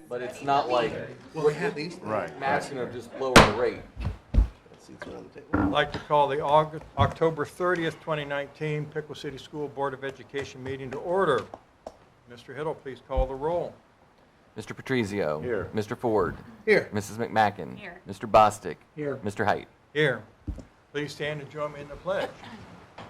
but it's not like Well, we have these. matching or just lowering the rate. Seats around the table. I'd like to call the October 30th, 2019 Piqua City School Board of Education meeting to order. Mr. Hiddle, please call the roll. Mr. Patrizio. Here. Mr. Ford. Here. Mrs. McMacken. Here. Mr. Bostic. Here. Mr. Height. Here. Please stand and join me in the pledge. I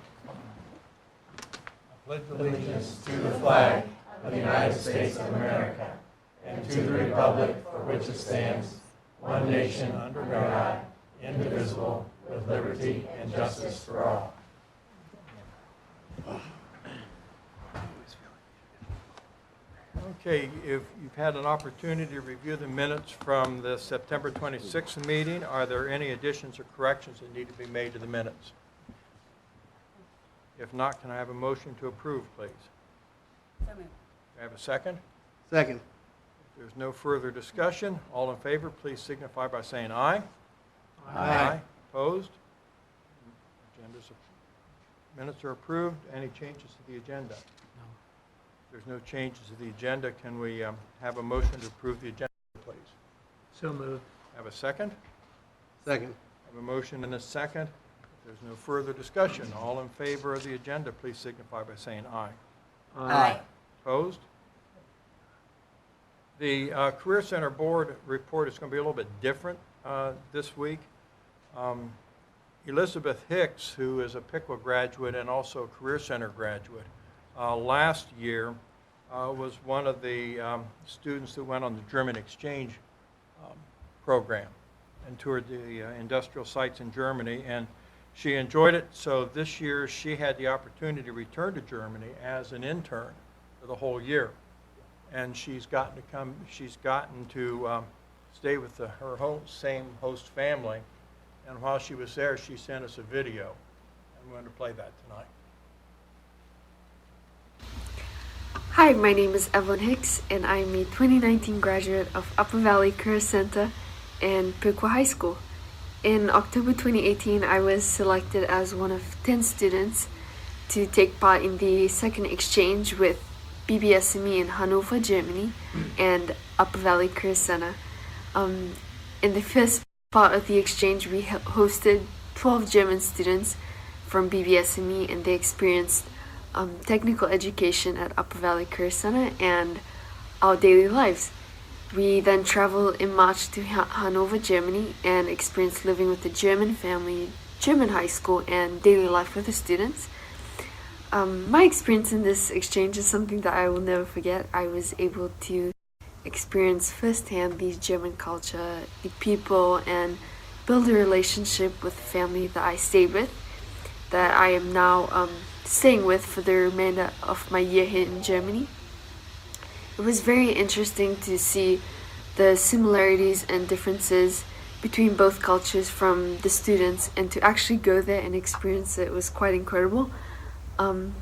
pledge allegiance to the flag of the United States of America and to the republic for which it stands, one nation under God, indivisible, with liberty and justice for all. Okay, if you've had an opportunity to review the minutes from the September 26th meeting, are there any additions or corrections that need to be made to the minutes? If not, can I have a motion to approve, please? So moved. Can I have a second? Second. If there's no further discussion, all in favor, please signify by saying aye. Aye. Opposed? Minutes are approved. Any changes to the agenda? No. If there's no changes to the agenda, can we have a motion to approve the agenda, please? So moved. Have a second? Second. Have a motion and a second. If there's no further discussion, all in favor of the agenda, please signify by saying aye. Aye. Opposed? The Career Center Board report is going to be a little bit different this week. Elizabeth Hicks, who is a Piqua graduate and also a Career Center graduate, last year was one of the students that went on the German exchange program and toured the industrial sites in Germany, and she enjoyed it. So this year she had the opportunity to return to Germany as an intern for the whole year, and she's gotten to stay with her same host family. And while she was there, she sent us a video, and we're going to play that tonight. Hi, my name is Evelyn Hicks, and I'm a 2019 graduate of Upper Valley Career Center and Piqua High School. In October 2018, I was selected as one of 10 students to take part in the second exchange with BBSME in Hanover, Germany, and Upper Valley Career Center. In the first part of the exchange, we hosted 12 German students from BBSME, and they experienced technical education at Upper Valley Career Center and our daily lives. We then traveled in March to Hanover, Germany, and experienced living with a German family, German high school, and daily life with the students. My experience in this exchange is something that I will never forget. I was able to experience firsthand the German culture, the people, and build a relationship with the family that I stayed with, that I am now staying with for the remainder of my year here in Germany. It was very interesting to see the similarities and differences between both cultures from the students, and to actually go there and experience it was quite incredible.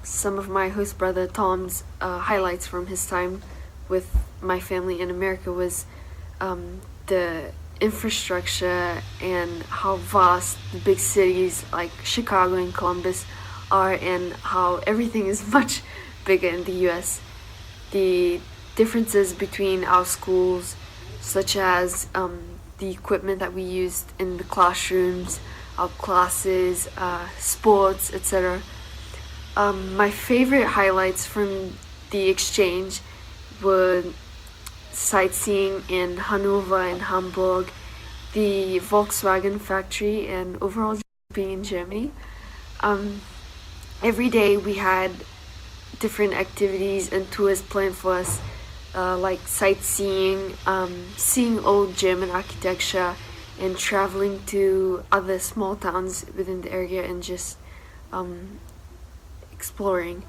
Some of my host brother Tom's highlights from his time with my family in America was the infrastructure and how vast the big cities like Chicago and Columbus are, and how everything is much bigger in the US. The differences between our schools, such as the equipment that we used in the classrooms, our classes, sports, etc. My favorite highlights from the exchange were sightseeing in Hanover and Hamburg, the Volkswagen factory, and overall being in Germany. Every day we had different activities and tours planned for us, like sightseeing, seeing old German architecture, and traveling to other small towns within the area and just exploring.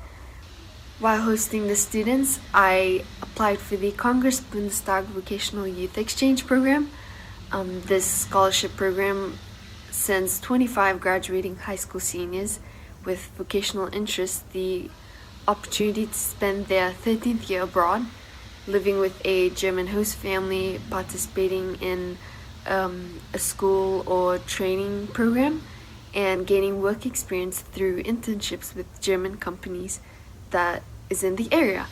While hosting the students, I applied for the Congress Bundestag Vocational Youth Exchange Program. This scholarship program sends 25 graduating high school seniors with vocational interests the opportunity to spend their 13th year abroad, living with a German host family, participating in a school or training program, and gaining work experience through internships with German companies that is in the area.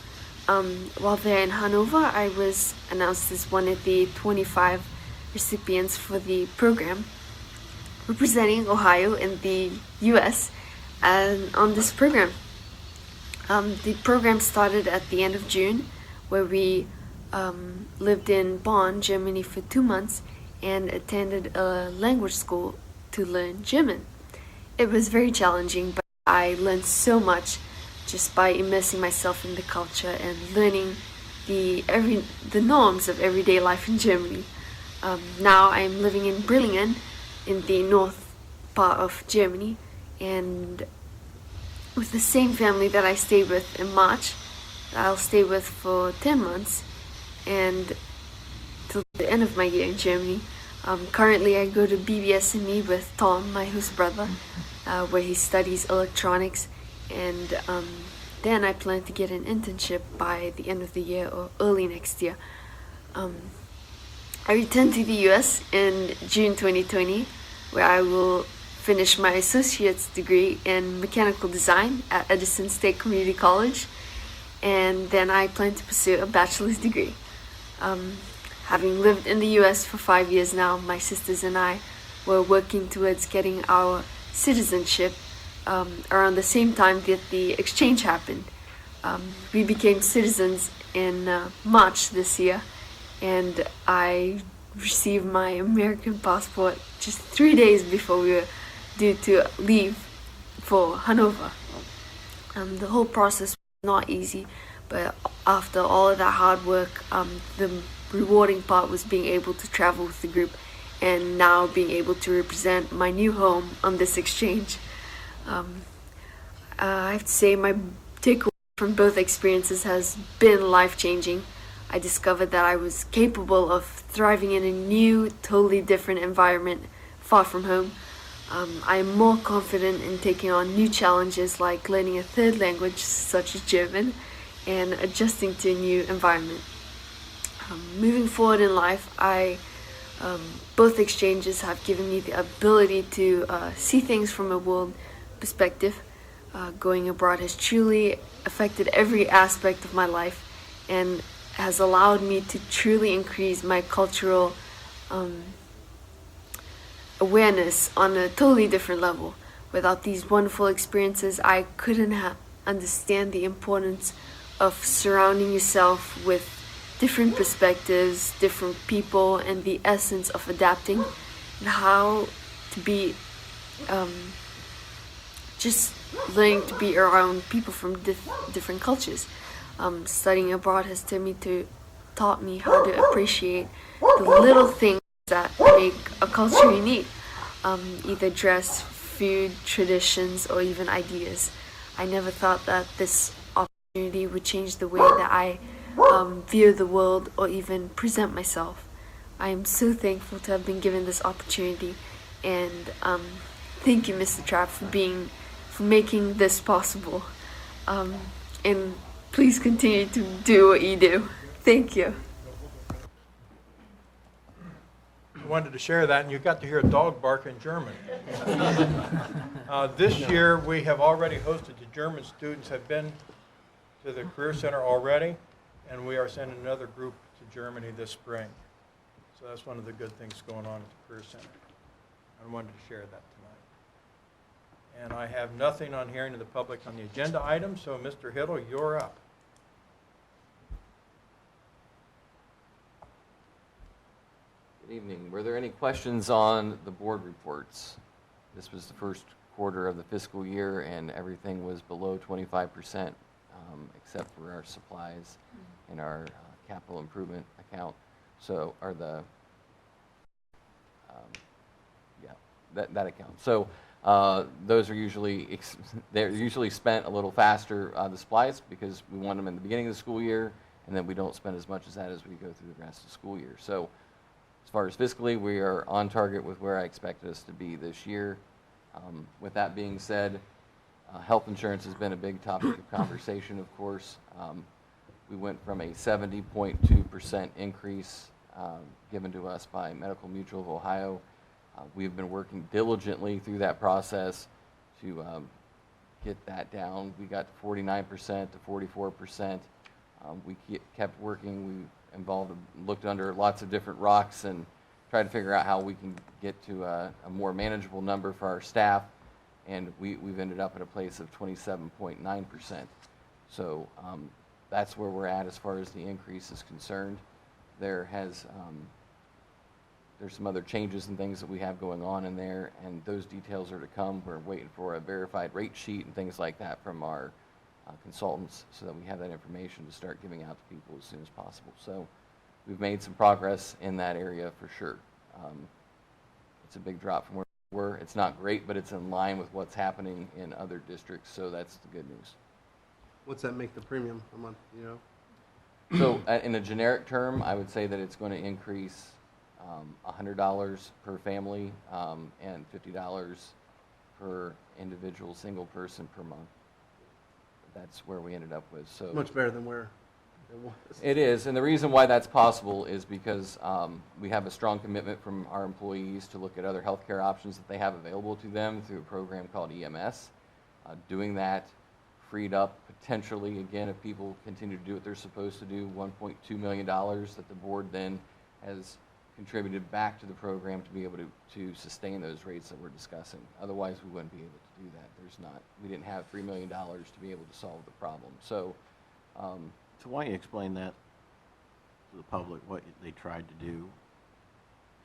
while there in Hanover, I was announced as one of the 25 recipients for the program representing Ohio in the US and on this program. The program started at the end of June, where we lived in Bonn, Germany for 2 months and attended a language school to learn German. It was very challenging, but I learned so much just by immersing myself in the culture and learning the norms of everyday life in Germany. Now I'm living in Brillingen in the north part of Germany, and with the same family that I stayed with in March, I'll stay with for 10 months and till the end of my year in Germany. Currently I go to BBS&E with Tom, my host brother, where he studies electronics, and then I plan to get an internship by the end of the year or early next year. I returned to the US in June 2020, where I will finish my associate's degree in mechanical design at Edison State Community College, and then I plan to pursue a bachelor's degree. Having lived in the US for 5 years now, my sisters and I were working towards getting our citizenship around the same time that the exchange happened. We became citizens in March this year, and I received my American passport just 3 days before we were due to leave for Hanover. The whole process was not easy, but after all of that hard work, the rewarding part was being able to travel with the group and now being able to represent my new home on this exchange. I have to say my takeaway from both experiences has been life-changing. I discovered that I was capable of thriving in a new, totally different environment far from home. I am more confident in taking on new challenges like learning a third language such as German and adjusting to a new environment. Moving forward in life, both exchanges have given me the ability to see things from a world perspective. Going abroad has truly affected every aspect of my life and has allowed me to truly increase my cultural awareness on a totally different level. Without these wonderful experiences, I couldn't understand the importance of surrounding yourself with different perspectives, different people, and the essence of adapting, and how to be just learning to be around people from different cultures. Studying abroad has taught me how to appreciate the little things that make a culture unique, either dress, food, traditions, or even ideas. I never thought that this opportunity would change the way that I view the world or even present myself. I am so thankful to have been given this opportunity, and thank you, Mr. Trapp, for making this possible. And please continue to do what you do. Thank you. I wanted to share that, and you got to hear a dog bark in German. This year, we have already hosted the German students have been to the Career Center already, and we are sending another group to Germany this spring. So that's one of the good things going on at the Career Center. I wanted to share that tonight. And I have nothing on hearing to the public on the agenda item, so Mr. Hiddle, you're up. Good evening. Were there any questions on the board reports? This was the first quarter of the fiscal year, and everything was below 25%, except for our supplies and our capital improvement account. So, or the, that account. So, those are usually they're usually spent a little faster, the supplies, because we want them in the beginning of the school year, and then we don't spend as much as that as we go through the rest of the school year. So, as far as fiscally, we are on target with where I expected us to be this year. With that being said, health insurance has been a big topic of conversation, of course. We went from a 70.2% increase given to us by Medical Mutual of Ohio. We've been working diligently through that process to get that down. We got to 49% to 44%. kept working. We looked under lots of different rocks and tried to figure out how we can get to a more manageable number for our staff, and we've ended up at a place of 27.9%. So that's where we're at as far as the increase is concerned. There's some other changes and things that we have going on in there, and those details are to come. We're waiting for a verified rate sheet and things like that from our consultants so that we have that information to start giving out to people as soon as possible. So we've made some progress in that area for sure. It's a big drop from where we were. It's not great, but it's in line with what's happening in other districts, so that's the good news. What's that make the premium a month, you know? So in a generic term, I would say that it's going to increase $100 per family and $50 per individual single person per month. That's where we ended up with. So Much better than where it was. it is, and the reason why that's possible is because we have a strong commitment from our employees to look at other healthcare options that they have available to them through a program called EMS. Doing that freed up potentially, again, if people continue to do what they're supposed to do, $1.2 million that the board then has contributed back to the program to be able to sustain those rates that we're discussing. Otherwise, we wouldn't be able to do that. We didn't have $3 million to be able to solve the problem. So, So why don't you explain that to the public, what they tried to do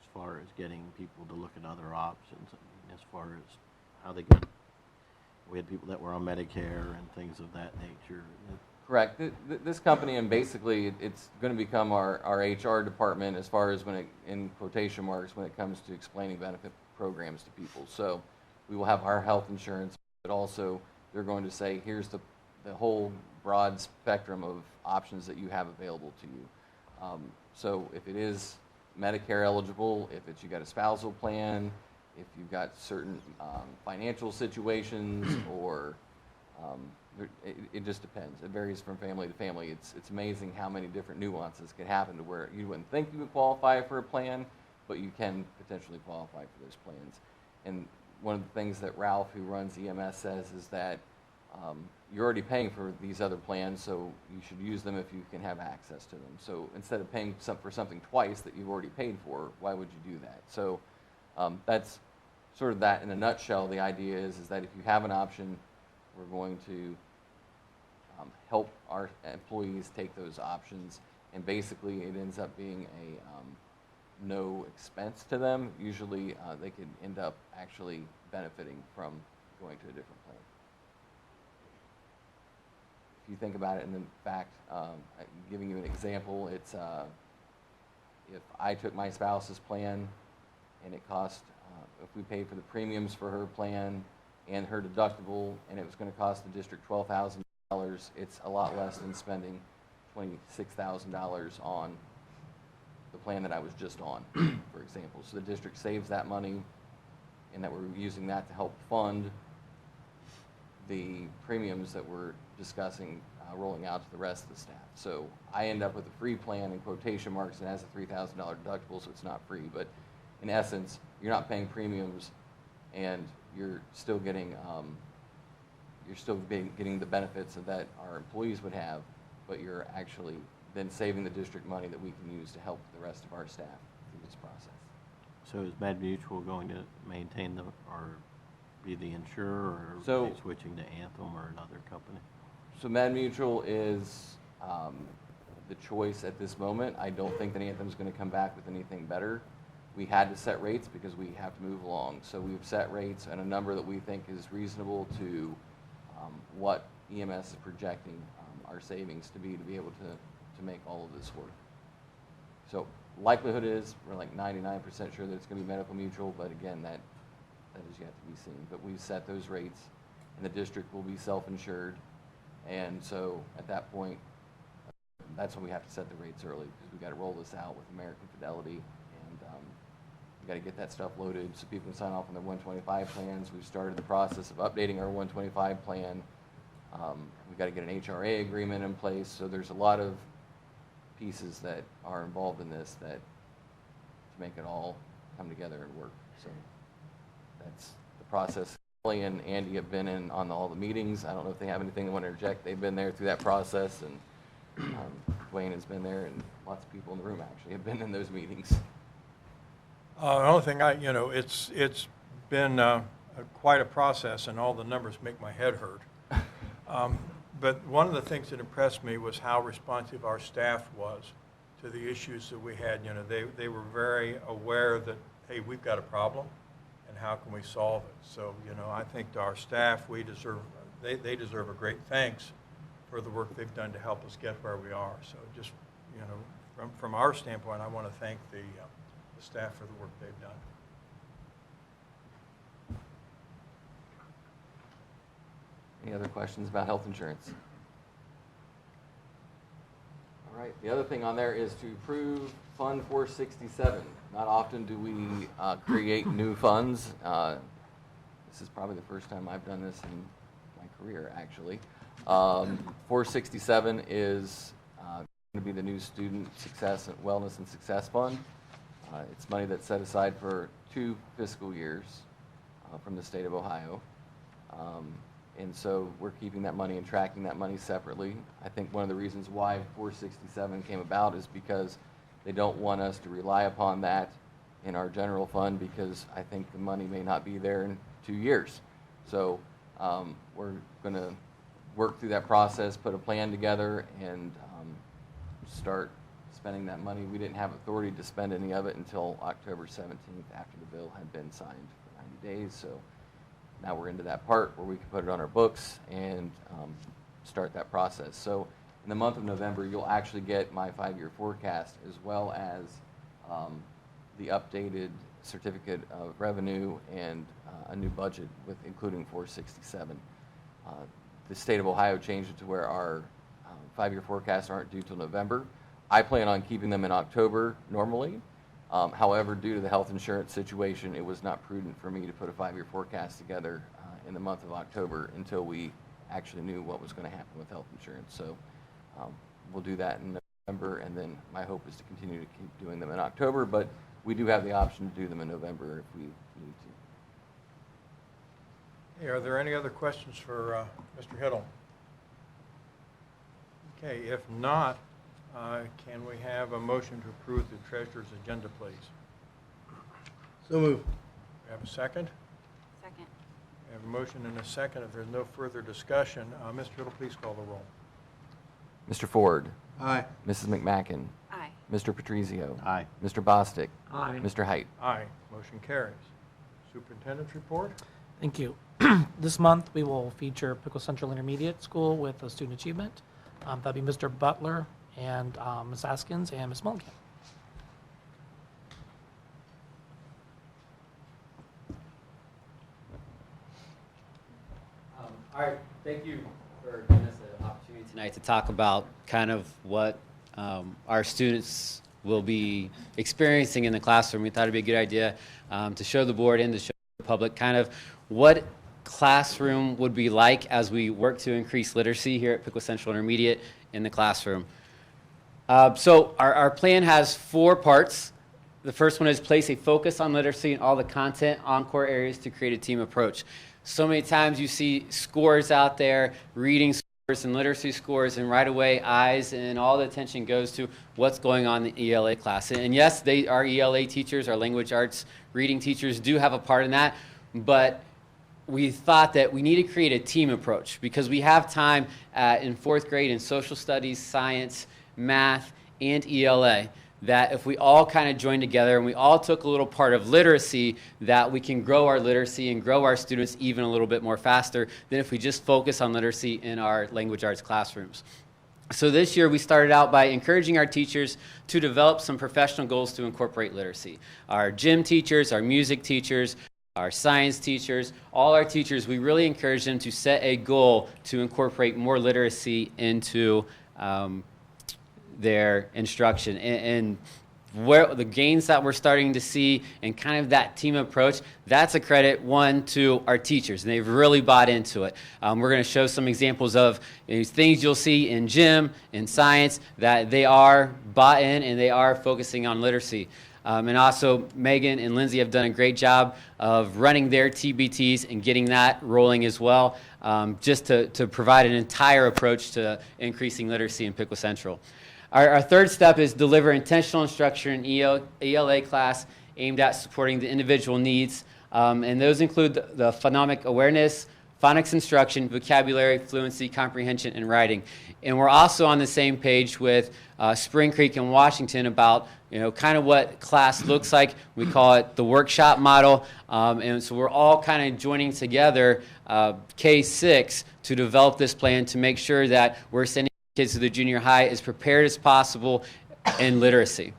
as far as getting people to look at other options, as far as how they could, we had people that were on Medicare and things of that nature. correct. This company, and basically it's going to become our HR department as far as in quotation marks, when it comes to explaining benefit programs to people. So we will have our health insurance, but also they're going to say, here's the whole broad spectrum of options that you have available to you. So if it is Medicare eligible, if you got a spousal plan, if you've got certain financial situations, or it just depends. It varies from family to family. It's amazing how many different nuances could happen to where you wouldn't think you would qualify for a plan, but you can potentially qualify for those plans. And one of the things that Ralph, who runs EMS, says is that you're already paying for these other plans, so you should use them if you can have access to them. So instead of paying for something twice that you've already paid for, why would you do that? So that's sort of that in a nutshell. The idea is that if you have an option, we're going to help our employees take those options, and basically it ends up being a no expense to them. Usually they could end up actually benefiting from going to a different plan. If you think about it, and in fact, giving you an example, it's if I took my spouse's plan and it cost, if we paid for the premiums for her plan and her deductible, and it was going to cost the district $12,000, it's a lot less than spending $26,000 on the plan that I was just on, for example. So the district saves that money, and that we're using that to help fund the premiums that we're discussing rolling out to the rest of the staff. So I end up with a free plan in quotation marks, and has a $3,000 deductible, so it's not free. But in essence, you're not paying premiums, and you're still getting getting the benefits that our employees would have, but you're actually then saving the district money that we can use to help the rest of our staff through this process. So is Med Mutual going to maintain or be the insurer, or So- are they switching to Anthem or another company? So Med Mutual is the choice at this moment. I don't think that Anthem's going to come back with anything better. We had to set rates because we have to move along. So we've set rates and a number that we think is reasonable to what EMS is projecting our savings to be able to make all of this work. So likelihood is we're like 99% sure that it's going to be medical mutual, but again, that is yet to be seen. But we've set those rates, and the district will be self-insured. And so at that point, that's when we have to set the rates early, because we've got to roll this out with American Fidelity, and we've got to get that stuff loaded so people can sign off on their 125 plans. We've started the process of updating our 125 plan. We've got to get an HRA agreement in place. So there's a lot of pieces that are involved in this to make it all come together and work. So that's the process. Kelly and Andy have been in on all the meetings. I don't know if they have anything they want to interject. They've been there through that process, and Dwayne has been there, and lots of people in the room actually have been in those meetings. The only thing it's been quite a process, and all the numbers make my head hurt. But one of the things that impressed me was how responsive our staff was to the issues that we had. You know, they were very aware that, hey, we've got a problem, and how can we solve it? So, you know, I think to our staff, they deserve a great thanks for the work they've done to help us get where we are. So just, you know, from our standpoint, I want to thank the staff for the work they've done. Any other questions about health insurance? All right, the other thing on there is to approve Fund 467. Not often do we create new funds. This is probably the first time I've done this in my career, actually. 467 is going to be the new Student Success and Wellness and Success Fund. It's money that's set aside for 2 fiscal years from the state of Ohio. And so we're keeping that money and tracking that money separately. I think one of the reasons why 467 came about is because they don't want us to rely upon that in our general fund, because I think the money may not be there in 2 years. So we're going to work through that process, put a plan together, and start spending that money. We didn't have authority to spend any of it until October 17th, after the bill had been signed for 90 days. So now we're into that part where we can put it on our books and start that process. So in the month of November, you'll actually get my 5-year forecast, as well as the updated certificate of revenue and a new budget, with including 467. The state of Ohio changed it to where our 5-year forecasts aren't due till November. I plan on keeping them in October normally. However, due to the health insurance situation, it was not prudent for me to put a 5-year forecast together in the month of October until we actually knew what was going to happen with health insurance. So we'll do that in November, and then my hope is to continue to keep doing them in October, but we do have the option to do them in November if we need to. Hey, are there any other questions for Mr. Hiddle? Okay, if not, can we have a motion to approve the treasurer's agenda, please? So move. We have a second? Second. We have a motion and a second. If there's no further discussion, Mr. Hiddle, please call the roll. Mr. Ford, Aye. Mrs. McMacken, Aye. Mr. Patrizio, Aye. Mr. Bostic, Aye. Mr. Height. Aye. Motion carries. Superintendent's report? Thank you. This month, we will feature Piqua Central Intermediate School with a student achievement. That'll be Mr. Butler and Ms. Askins and Ms. Mulligan. All right, thank you for giving us the opportunity tonight to talk about kind of what our students will be experiencing in the classroom. We thought it'd be a good idea to show the board and to show the public kind of what classroom would be like as we work to increase literacy here at Piqua Central Intermediate in the classroom. So our plan has 4 parts. The first one is place a focus on literacy and all the content on core areas to create a team approach. So many times you see scores out there, reading scores and literacy scores, and right away eyes and all the attention goes to what's going on in the ELA class. And yes, our ELA teachers, our language arts reading teachers do have a part in that, but we thought that we need to create a team approach, because we have time in 4th grade in social studies, science, math, and ELA, that if we all kind of joined together and we all took a little part of literacy, that we can grow our literacy and grow our students even a little bit more faster than if we just focus on literacy in our language arts classrooms. So this year we started out by encouraging our teachers to develop some professional goals to incorporate literacy. Our gym teachers, our music teachers, our science teachers, all our teachers, we really encourage them to set a goal to incorporate more literacy into their instruction. And where the gains that we're starting to see and kind of that team approach, that's a credit, one, to our teachers, and they've really bought into it. We're going to show some examples of things you'll see in gym, in science, that they are bought in and they are focusing on literacy. And also, Megan and Lindsay have done a great job of running their TBTs and getting that rolling as well, just to provide an entire approach to increasing literacy in Piqua Central. Our third step is deliver intentional instruction in ELA class aimed at supporting the individual needs. And those include the phonemic awareness, phonics instruction, vocabulary, fluency, comprehension, and writing. And we're also on the same page with Spring Creek and Washington about kind of what class looks like. We call it the workshop model. And so we're all kind of joining together K-6 to develop this plan to make sure that we're sending kids to the junior high as prepared as possible in literacy.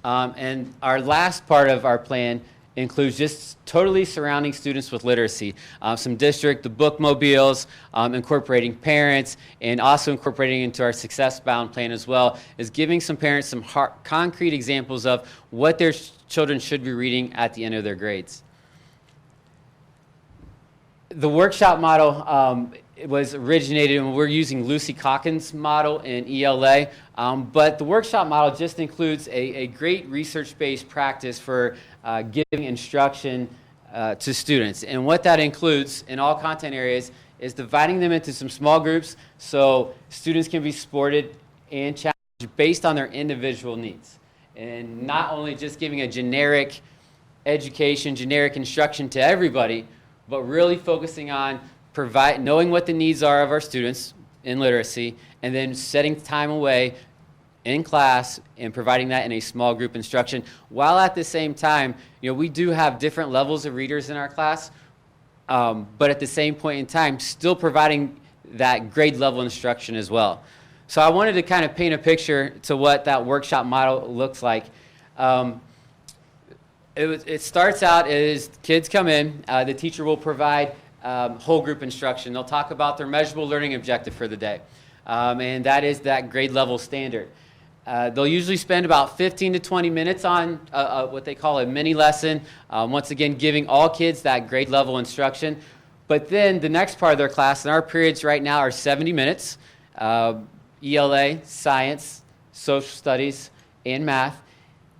And our last part of our plan includes just totally surrounding students with literacy. Some district, the bookmobiles, incorporating parents, and also incorporating into our success-bound plan as well, is giving some parents some concrete examples of what their children should be reading at the end of their grades. The workshop model it was originated, and we're using Lucy Calkins' model in ELA, but the workshop model just includes a great research-based practice for giving instruction to students. And what that includes in all content areas is dividing them into some small groups so students can be supported and challenged based on their individual needs. And not only just giving a generic education, generic instruction to everybody, but really focusing on knowing what the needs are of our students in literacy, and then setting time away in class and providing that in a small group instruction, while at the same time, we do have different levels of readers in our class, but at the same point in time, still providing that grade level instruction as well. So I wanted to kind of paint a picture to what that workshop model looks like. It starts out as kids come in, the teacher will provide whole group instruction. They'll talk about their measurable learning objective for the day, and that is that grade level standard. They'll usually spend about 15 to 20 minutes on what they call a mini lesson, once again giving all kids that grade level instruction. But then the next part of their class, and our periods right now are 70 minutes, ELA, science, social studies, and math.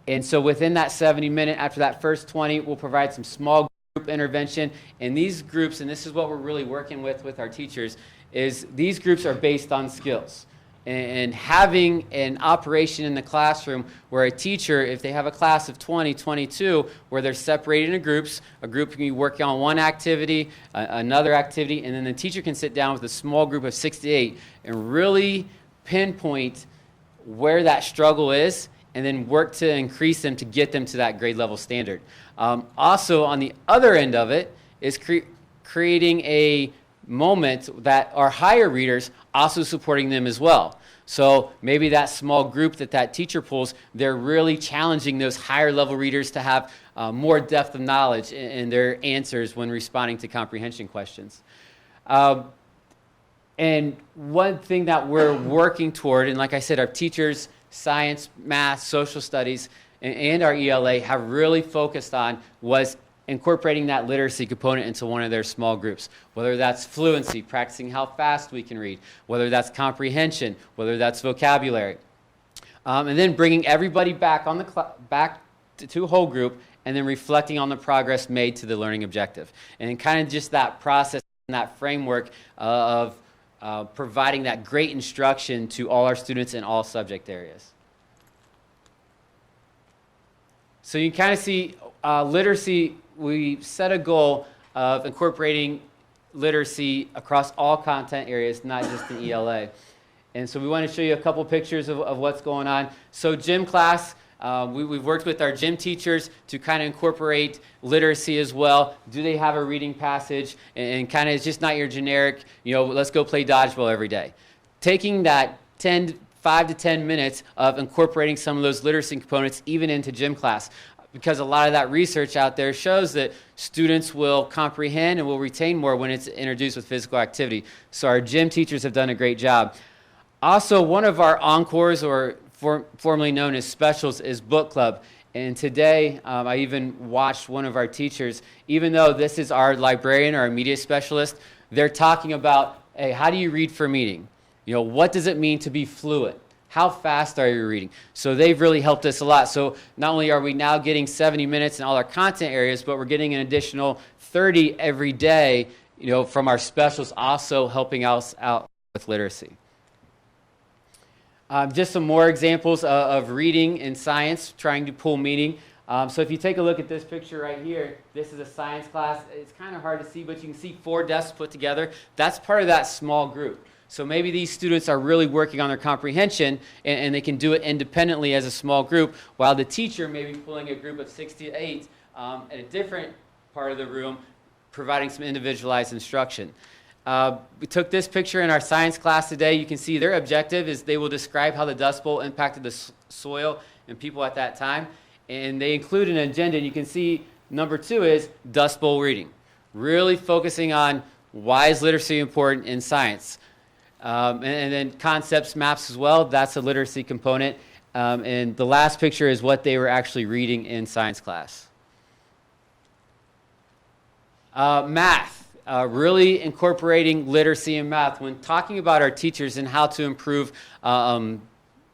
And so within that 70 minute, after that first 20, we'll provide some small group intervention. And these groups, and this is what we're really working with our teachers, is these groups are based on skills. And having an operation in the classroom where a teacher, if they have a class of 20, 22, where they're separated into groups, a group can be working on one activity, another activity, and then the teacher can sit down with a small group of 6 to 8 and really pinpoint where that struggle is, and then work to increase them to get them to that grade level standard. Also, on the other end of it is creating a moment that our higher readers also supporting them as well. So maybe that small group that teacher pulls, they're really challenging those higher level readers to have more depth of knowledge in their answers when responding to comprehension questions. And one thing that we're working toward, and like I said, our teachers, science, math, social studies, and our ELA have really focused on was incorporating that literacy component into one of their small groups, whether that's fluency, practicing how fast we can read, whether that's comprehension, whether that's vocabulary. And then bringing everybody back on back to whole group, and then reflecting on the progress made to the learning objective. And kind of just that process and that framework of providing that great instruction to all our students in all subject areas. So you kind of see literacy, we set a goal of incorporating literacy across all content areas, not just in ELA. And so we want to show you a couple pictures of what's going on. So gym class, we've worked with our gym teachers to kind of incorporate literacy as well. Do they have a reading passage? And kind of it's just not your generic, let's go play dodgeball every day. Taking that 5 to 10 minutes of incorporating some of those literacy components even into gym class. Because a lot of that research out there shows that students will comprehend and will retain more when it's introduced with physical activity. So our gym teachers have done a great job. Also, one of our encores or formerly known as specials, is book club. And today, I even watched one of our teachers, even though this is our librarian or our media specialist, they're talking about, hey, how do you read for a meeting? You know, what does it mean to be fluent? How fast are you reading? So they've really helped us a lot. So not only are we now getting 70 minutes in all our content areas, but we're getting an additional 30 every day, you know, from our specials, also helping us out with literacy. Just some more examples of reading in science, trying to pull meaning. So if you take a look at this picture right here, this is a science class. It's kind of hard to see, but you can see 4 desks put together. That's part of that small group. So maybe these students are really working on their comprehension, and they can do it independently as a small group, while the teacher may be pulling a group of 6 to 8 at a different part of the room, providing some individualized instruction. We took this picture in our science class today. You can see their objective is they will describe how the Dust Bowl impacted the soil and people at that time. And they include an agenda. And you can see number 2 is Dust Bowl reading. Really focusing on why is literacy important in science. And then concepts, maps as well. That's a literacy component. And the last picture is what they were actually reading in science class. Math. Really incorporating literacy in math. When talking about our teachers and how to improve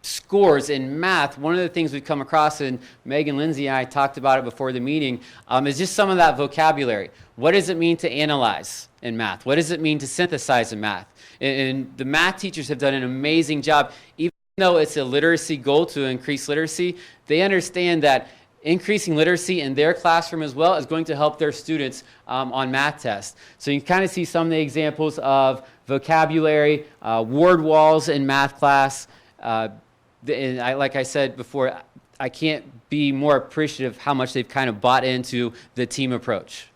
scores in math, one of the things we've come across, and Megan, Lindsay, and I talked about it before the meeting, is just some of that vocabulary. What does it mean to analyze in math? What does it mean to synthesize in math? And the math teachers have done an amazing job. Even though it's a literacy goal to increase literacy, they understand that increasing literacy in their classroom as well is going to help their students on math tests. So you can kind of see some of the examples of vocabulary, word walls in math class. Like I said before, I can't be more appreciative how much they've kind of bought into the team approach.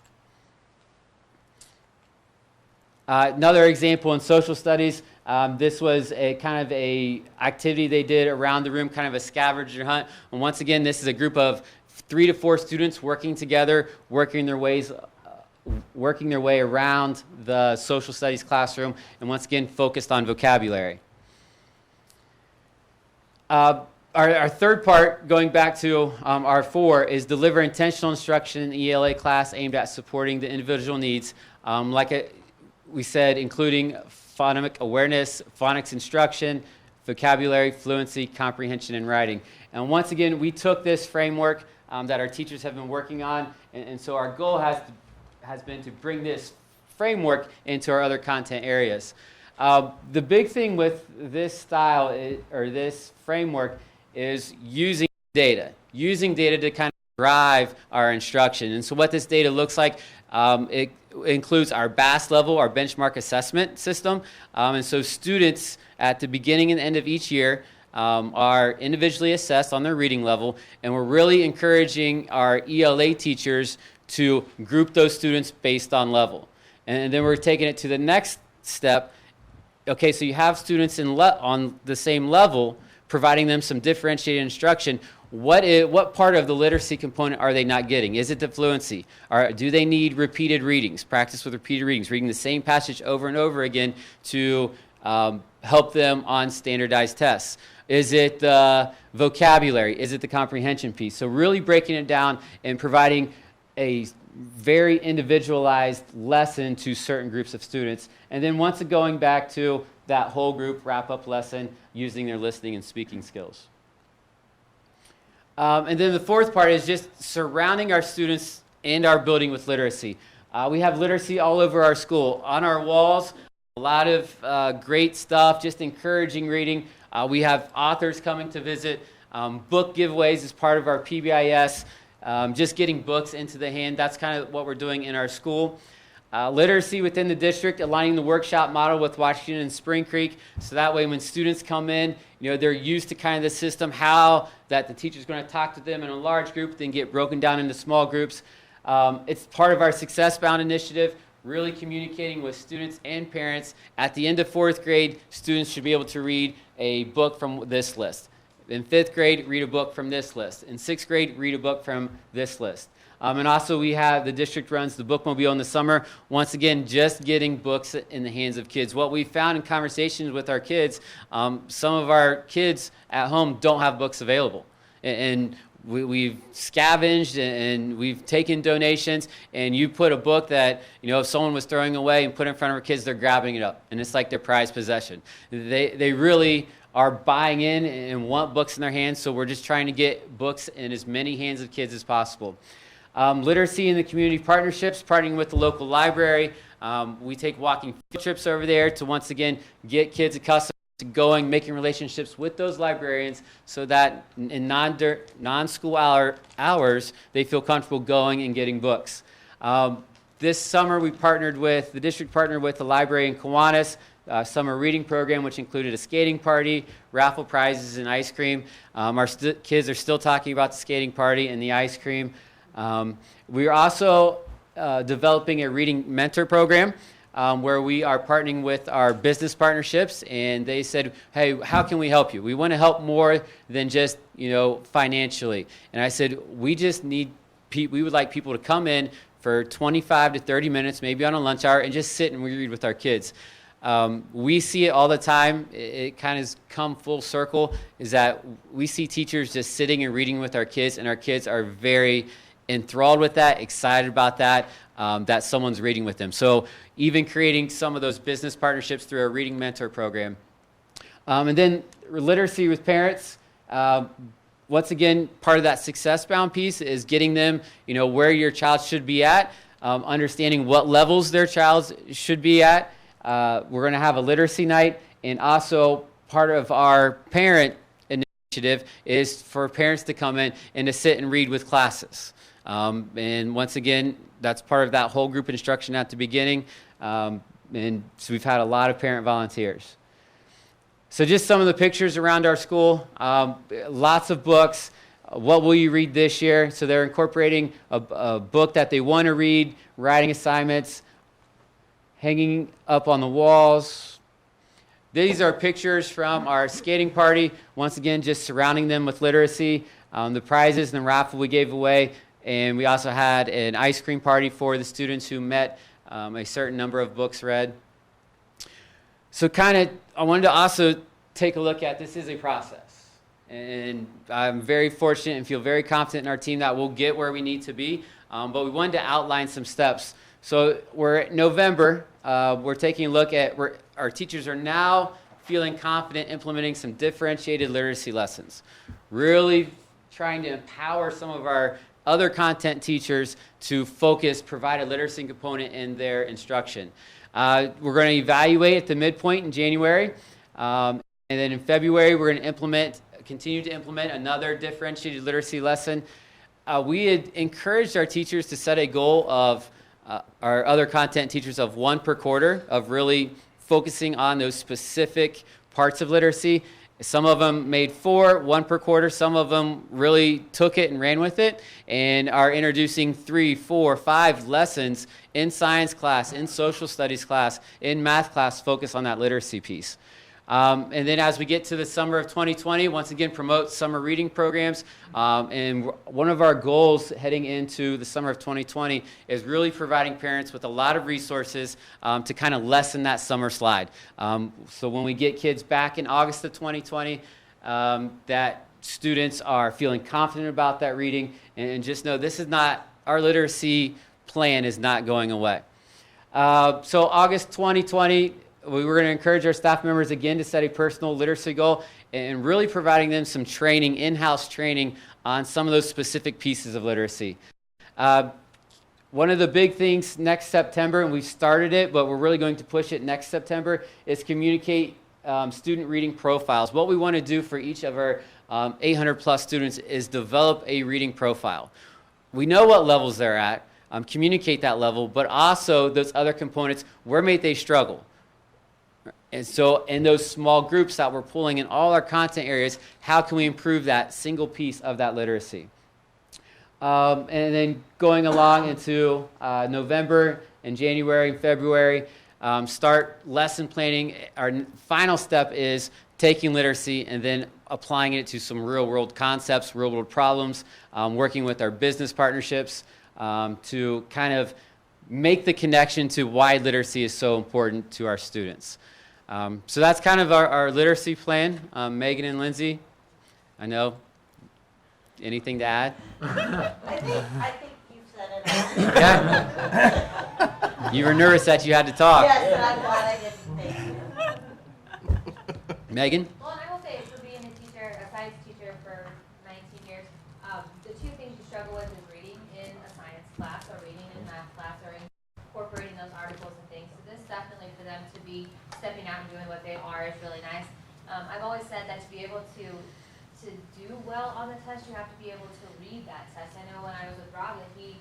Another example in social studies, this was a kind of a activity they did around the room, kind of a scavenger hunt. And once again, this is a group of 3 to 4 students working together, working their way around the social studies classroom, and once again, focused on vocabulary. Our third part, going back to our 4, is deliver intentional instruction in the ELA class aimed at supporting the individual needs. We said, including phonemic awareness, phonics instruction, vocabulary, fluency, comprehension, and writing. And once again, we took this framework that our teachers have been working on, and so our goal has been to bring this framework into our other content areas. The big thing with this style, or this framework, is using data to kind of drive our instruction. And so what this data looks like, it includes our BAS level, our benchmark assessment system. And so students at the beginning and end of each year are individually assessed on their reading level, and we're really encouraging our ELA teachers to group those students based on level. And then we're taking it to the next step. Okay, so you have students on the same level, providing them some differentiated instruction. What part of the literacy component are they not getting? Is it the fluency? Do they need repeated readings, practice with repeated readings, reading the same passage over and over again to help them on standardized tests? Is it the vocabulary? Is it the comprehension piece? So really breaking it down and providing a very individualized lesson to certain groups of students. And then once going back to that whole group wrap-up lesson using their listening and speaking skills. And then the fourth part is just surrounding our students and our building with literacy. We have literacy all over our school. On our walls, a lot of great stuff, just encouraging reading. We have authors coming to visit, book giveaways as part of our PBIS, just getting books into the hand. That's kind of what we're doing in our school. Literacy within the district, aligning the workshop model with Washington and Spring Creek, so that way when students come in, they're used to kind of the system, how that the teacher's going to talk to them in a large group, then get broken down into small groups. It's part of our Success Bound initiative, really communicating with students and parents. At the end of 4th grade, students should be able to read a book from this list. In 5th grade, read a book from this list. In 6th grade, read a book from this list. And also we have, the district runs the bookmobile in the summer. Once again, just getting books in the hands of kids. What we found in conversations with our kids, some of our kids at home don't have books available. And we've scavenged and we've taken donations, and you put a book that, if someone was throwing away and put it in front of our kids, they're grabbing it up. And it's like their prized possession. They really are buying in and want books in their hands, so we're just trying to get books in as many hands of kids as possible. Literacy in the community partnerships, partnering with the local library. We take walking field trips over there to once again get kids accustomed to going, making relationships with those librarians so that in non-school hours, they feel comfortable going and getting books. This summer, the district partnered with the library in Kiwanis, summer reading program, which included a skating party, raffle prizes, and ice cream. Our kids are still talking about the skating party and the ice cream. We are also developing a reading mentor program where we are partnering with our business partnerships, and they said, hey, how can we help you? We want to help more than just financially. And I said, we would like people to come in for 25 to 30 minutes, maybe on a lunch hour, and just sit and read with our kids. We see it all the time. It kind of come full circle, is that we see teachers just sitting and reading with our kids, and our kids are very enthralled with that, excited about that, that someone's reading with them. So even creating some of those business partnerships through our reading mentor program. And then literacy with parents. Once again, part of that success-bound piece is getting them, where your child should be at, understanding what levels their child should be at. We're going to have a literacy night, and also part of our parent initiative is for parents to come in and to sit and read with classes. And once again, that's part of that whole group instruction at the beginning. And so we've had a lot of parent volunteers. So just some of the pictures around our school, lots of books. What will you read this year? So they're incorporating a book that they want to read, writing assignments, hanging up on the walls. These are pictures from our skating party. Once again, just surrounding them with literacy. The prizes and the raffle we gave away. And we also had an ice cream party for the students who met a certain number of books read. So I wanted to also take a look at, this is a process. And I'm very fortunate and feel very confident in our team that we'll get where we need to be. But we wanted to outline some steps. So we're at November. We're taking a look at where our teachers are now feeling confident implementing some differentiated literacy lessons. Really trying to empower some of our other content teachers to provide a literacy component in their instruction. We're going to evaluate at the midpoint in January. And then in February, we're going to continue to implement another differentiated literacy lesson. We had encouraged our teachers to set a goal of our other content teachers of 1 per quarter, of really focusing on those specific parts of literacy. Some of them made 4, 1 per quarter. Some of them really took it and ran with it and are introducing 3, 4, 5 lessons in science class, in social studies class, in math class, focus on that literacy piece. And then as we get to the summer of 2020, once again, promote summer reading programs. And one of our goals heading into the summer of 2020 is really providing parents with a lot of resources to kind of lessen that summer slide. So when we get kids back in August of 2020, that students are feeling confident about that reading, and just know this is not, our literacy plan is not going away. So August 2020, we were going to encourage our staff members again to set a personal literacy goal and really providing them some training, in-house training on some of those specific pieces of literacy. One of the big things next September, and we've started it, but we're really going to push it next September, is communicate student reading profiles. What we want to do for each of our 800 plus students is develop a reading profile. We know what levels they're at, communicate that level, but also those other components, where may they struggle? And so in those small groups that we're pulling in all our content areas, how can we improve that single piece of that literacy? And then going along into November and January and February, start lesson planning. Our final step is taking literacy and then applying it to some real-world concepts, real-world problems, working with our business partnerships to kind of make the connection to why literacy is so important to our students. So that's kind of our literacy plan. Megan and Lindsay, I know, anything to add? I think you said it all. Yeah? You were nervous that you had to talk. Yes, and I'm glad I didn't think you. Megan? Well, and I will say, for being a teacher, a science teacher for 19 years, the two things you struggle with is reading in a science class or reading in a math class or incorporating those articles and things. So this definitely for them to be stepping out and doing what they are is really nice. I've always said that to be able to do well on the test, you have to be able to read that test. I know when I was with Rob, that he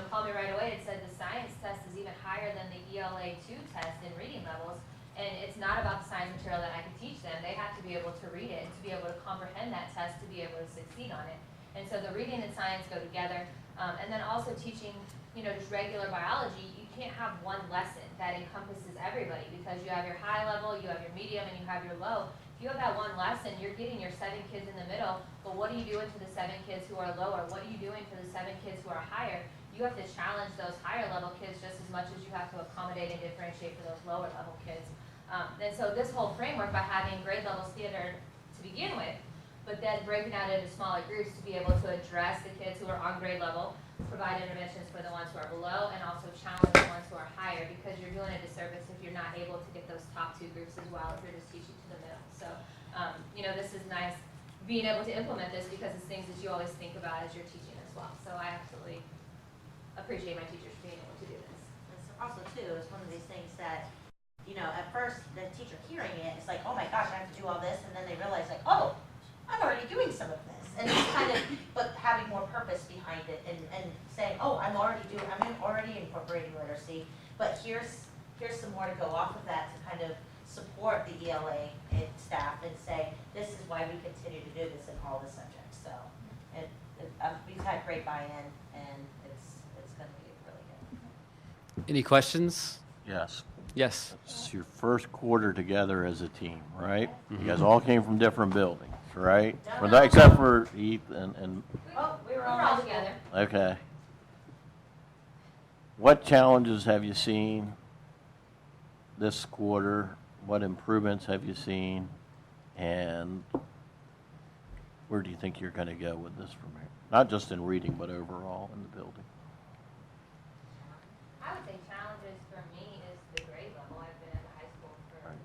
called me right away and said the science test is even higher than the ELA 2 test in reading levels. And it's not about the science material that I can teach them. They have to be able to read it and to be able to comprehend that test to be able to succeed on it. And so the reading and science go together. And then also teaching, just regular biology, you can't have one lesson that encompasses everybody because you have your high level, you have your medium, and you have your low. If you have that one lesson, you're getting your 7 kids in the middle, but what are you doing to the 7 kids who are lower? What are you doing for the 7 kids who are higher? You have to challenge those higher level kids just as much as you have to accommodate and differentiate for those lower level kids. And so this whole framework by having grade level standard to begin with, but then breaking out into smaller groups to be able to address the kids who are on grade level, provide interventions for the ones who are below, and also challenge the ones who are higher, because you're doing a disservice if you're not able to get those top 2 groups as well, if you're just teaching to the middle. So, this is nice being able to implement this because it's things that you always think about as you're teaching as well. So I absolutely appreciate my teachers being able to do this. It's also, too, it's one of these things that, at first, the teacher hearing it, it's like, oh my gosh, I have to do all this, and then they realize, like, oh, I'm already doing some of this. And it's kind of, but having more purpose behind it and saying, oh, I'm already incorporating literacy, but here's some more to go off of that to kind of support the ELA and staff and say, this is why we continue to do this in all the subjects. So we've had great buy-in, and it's going to be really good. Any questions? Yes. Yes. It's your first quarter together as a team, right? You guys all came from different buildings, right? Except for Heath and Oh, we were We're all together. okay. What challenges have you seen this quarter? What improvements have you seen? And where do you think you're going to go with this from here? Not just in reading, but overall in the building. I would say challenges for me is the grade level. I've been at the high school for 20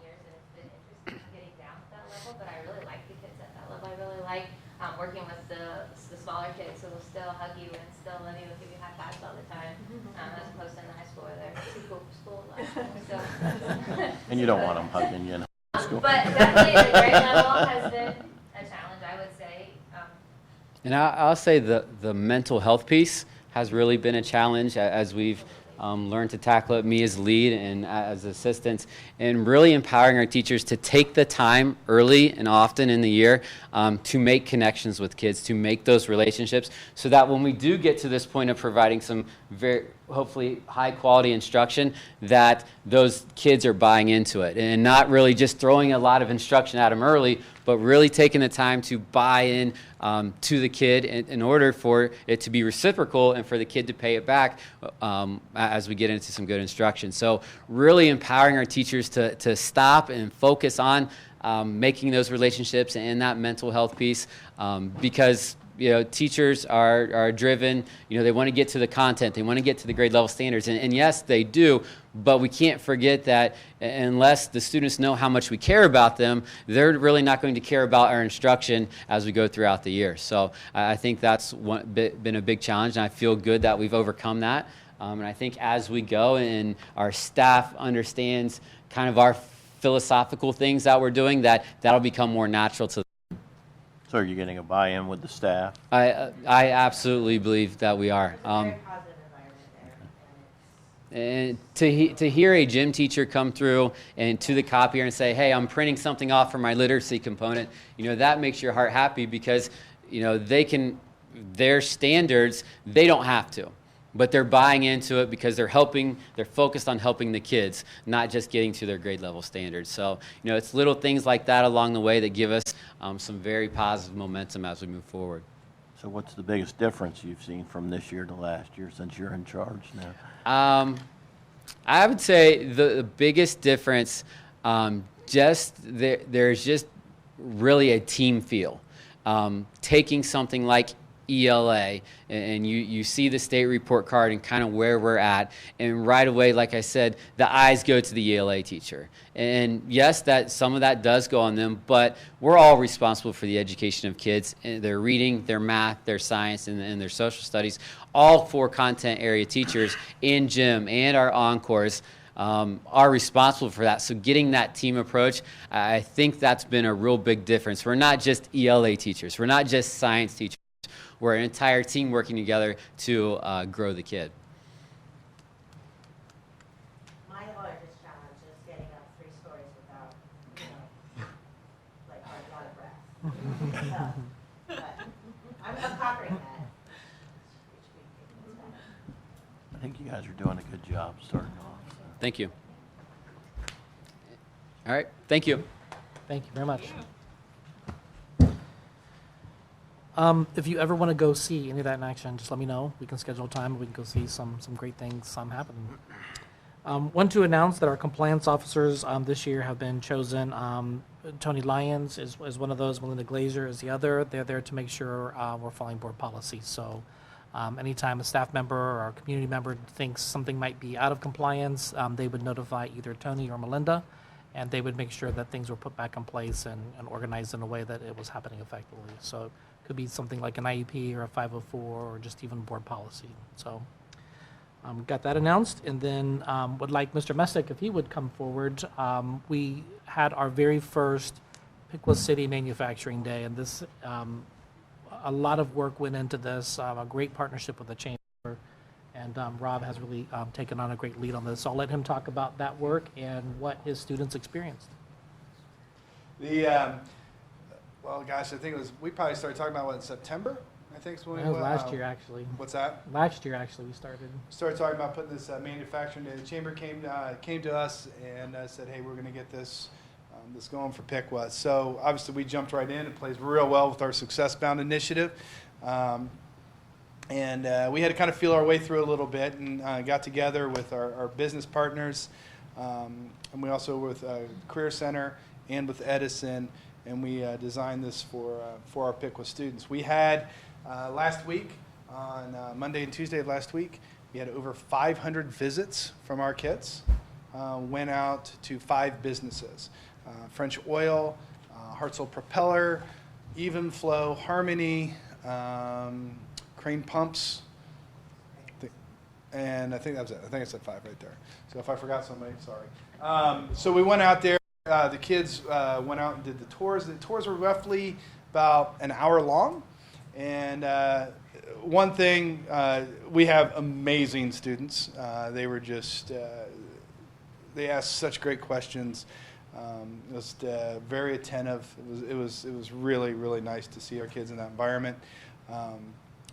years, and it's been interesting getting down to that level. But I really like the kids at that level. I really like working with the smaller kids who will still hug you and still love you and give you high fives all the time, as opposed to in the high school where they're too cool for school. So. And you don't want them hugging you in high school. But definitely the grade level has been a challenge, I would say. And I'll say the mental health piece has really been a challenge as we've learned to tackle it, me as lead and as assistants, and really empowering our teachers to take the time early and often in the year to make connections with kids, to make those relationships, so that when we do get to this point of providing some very, hopefully, high quality instruction, that those kids are buying into it and not really just throwing a lot of instruction at them early, but really taking the time to buy in to the kid in order for it to be reciprocal and for the kid to pay it back as we get into some good instruction. So really empowering our teachers to stop and focus on making those relationships and that mental health piece, because teachers are driven, they want to get to the content, they want to get to the grade level standards, and yes, they do, but we can't forget that unless the students know how much we care about them, they're really not going to care about our instruction as we go throughout the year. So I think that's been a big challenge, and I feel good that we've overcome that. And I think as we go and our staff understands kind of our philosophical things that we're doing, that'll become more natural to them. So are you getting a buy-in with the staff? I absolutely believe that we are. It's a very positive environment there. And to hear a gym teacher come through and to the copier and say, hey, I'm printing something off for my literacy component, that makes your heart happy, because, their standards, they don't have to. but they're buying into it because they're focused on helping the kids, not just getting to their grade level standards. So, it's little things like that along the way that give us some very positive momentum as we move forward. So what's the biggest difference you've seen from this year to last year since you're in charge now? I would say the biggest difference, there's just really a team feel. Taking something like ELA, and you see the state report card and kind of where we're at, and right away, like I said, the eyes go to the ELA teacher. And yes, that some of that does go on them, but we're all responsible for the education of kids, their reading, their math, their science, and their social studies. All 4 content area teachers in gym and our encores are responsible for that. So getting that team approach, I think that's been a real big difference. We're not just ELA teachers. We're not just science teachers. We're an entire team working together to grow the kid. My largest challenge is getting up 3 stories without, like a lot of breath. So, but I'm conquering that. I think you guys are doing a good job starting off. So. Thank you. All right. Thank you. Thank you very much. If you ever want to go see any of that in action, just let me know. We can schedule time and we can go see some great things happening. Want to announce that our compliance officers this year have been chosen. Tony Lyons is one of those. Melinda Glazer is the other. They're there to make sure we're following board policy. So anytime a staff member or a community member thinks something might be out of compliance, they would notify either Tony or Melinda, and they would make sure that things were put back in place and organized in a way that it was happening effectively. So it could be something like an IEP or a 504 or just even board policy. So got that announced, and then would like Mr. Messick, if he would come forward. We had our very first Piqua City Manufacturing Day, and this a lot of work went into this, a great partnership with the chamber, and Rob has really taken on a great lead on this. So I'll let him talk about that work and what his students experienced. Well, gosh, I think we probably started talking about what, in September? I think is when That was last year, actually. What's that? Last year, actually, we started. Started talking about putting this manufacturing day. The chamber came to us and said, hey, we're going to get this going for Piqua. So obviously we jumped right in. It plays real well with our Success Bound initiative. And we had to kind of feel our way through a little bit, and got together with our business partners, and we also with Career Center and with Edison, and we designed this for our Piqua students. We had last week, on Monday and Tuesday of last week, we had over 500 visits from our kids. Went out to 5 businesses: French Oil, Hartzell Propeller, Even Flow, Harmony, Crane Pumps, and I think that was it. I think I said 5 right there. So if I forgot somebody, sorry. So we went out there. The kids went out and did the tours. The tours were roughly about an hour long. And one thing, we have amazing students. They were just, they asked such great questions. Just very attentive. It was really, really nice to see our kids in that environment.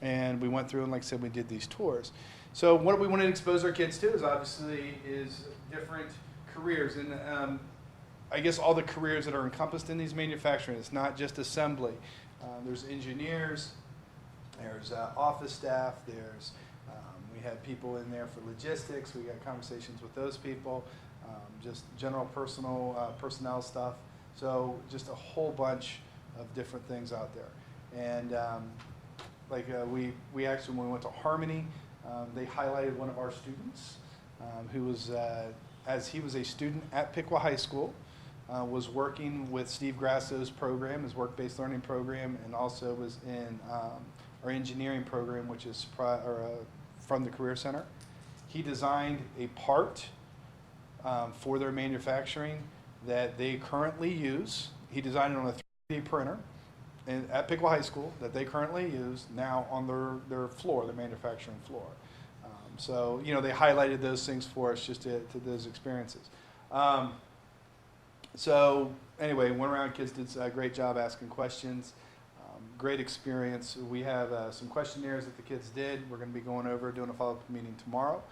And we went through, and like I said, we did these tours. So what we wanted to expose our kids to is different careers. And I guess all the careers that are encompassed in these manufacturing. It's not just assembly. There's engineers, there's office staff, there's we had people in there for logistics. We got conversations with those people, just general personnel stuff. So just a whole bunch of different things out there. And we actually, when we went to Harmony, they highlighted one of our students who was, as he was a student at Piqua High School, was working with Steve Grasso's program, his work-based learning program, and also was in our engineering program, which is from the Career Center. He designed a part for their manufacturing that they currently use. He designed it on a 3D printer at Piqua High School that they currently use now on their floor, their manufacturing floor. So, they highlighted those things for us just to those experiences. So anyway, went around, kids did a great job asking questions. great experience. We have some questionnaires that the kids did. We're going to be going over, doing a follow-up meeting tomorrow,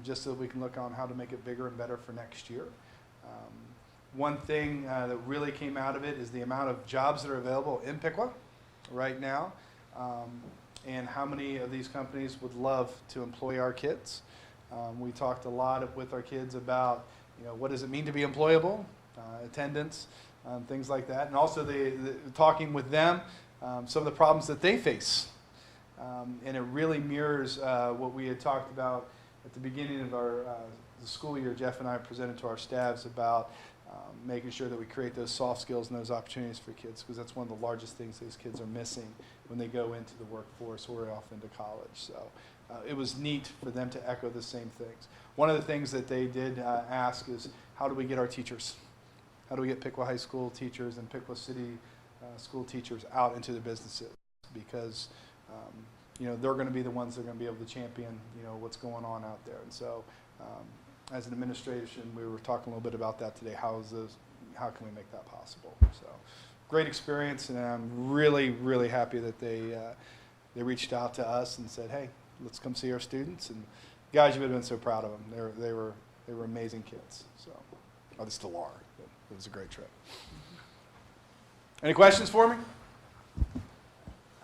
just so that we can look on how to make it bigger and better for next year. One thing that really came out of it is the amount of jobs that are available in Piqua right now, and how many of these companies would love to employ our kids. We talked a lot with our kids about, what does it mean to be employable, attendance, things like that, and also talking with them some of the problems that they face. And it really mirrors what we had talked about at the beginning of the school year. Jeff and I presented to our staffs about making sure that we create those soft skills and those opportunities for kids, because that's one of the largest things these kids are missing when they go into the workforce or off into college. So it was neat for them to echo the same things. One of the things that they did ask is, how do we get our teachers? How do we get Piqua High School teachers and Piqua City school teachers out into the businesses? Because they're going to be the ones that are going to be able to champion what's going on out there. And so as an administration, we were talking a little bit about that today. How can we make that possible? So great experience, and I'm really, really happy that they reached out to us and said, hey, let's come see our students. And guys, you would have been so proud of them. They were amazing kids. So, they still are. But it was a great trip. Any questions for me?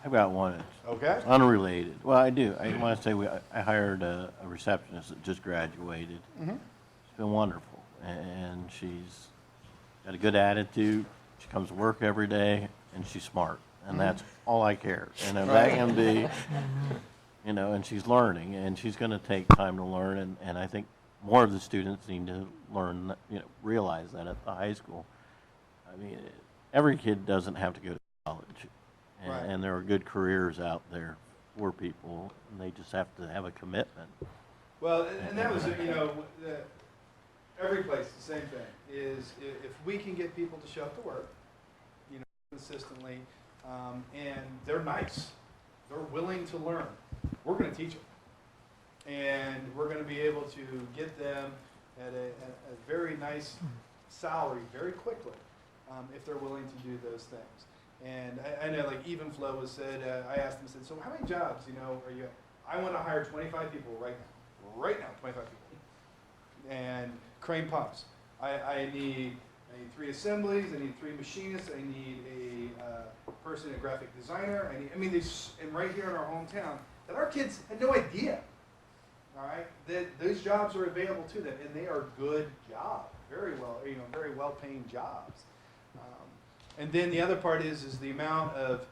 I've got one. Okay. Unrelated. Well, I do. I want to say I hired a receptionist that just graduated. Mm-hmm. It's been wonderful, and she's got a good attitude. She comes to work every day, and she's smart, and that's all I care. And if that can be, and she's learning, and she's going to take time to learn, and I think more of the students need to learn, realize that at the high school. I mean, every kid doesn't have to go to college. And there are good careers out there for people, and they just have to have a commitment. Well, and that was, every place the same thing is, if we can get people to show up to work, consistently, and they're nice, they're willing to learn, we're going to teach them, and we're going to be able to get them at a very nice salary very quickly, if they're willing to do those things. And I know, like Evenflow was said, I asked them, so how many jobs, are you, I want to hire 25 people right now, 25 people. And crane pumps, I need 3 assemblies, I need 3 machinists, I need a person, a graphic designer, and right here in our hometown, that our kids had no idea, all right, that those jobs are available to them, and they are good jobs, very well paying jobs. And then the other part is the amount of,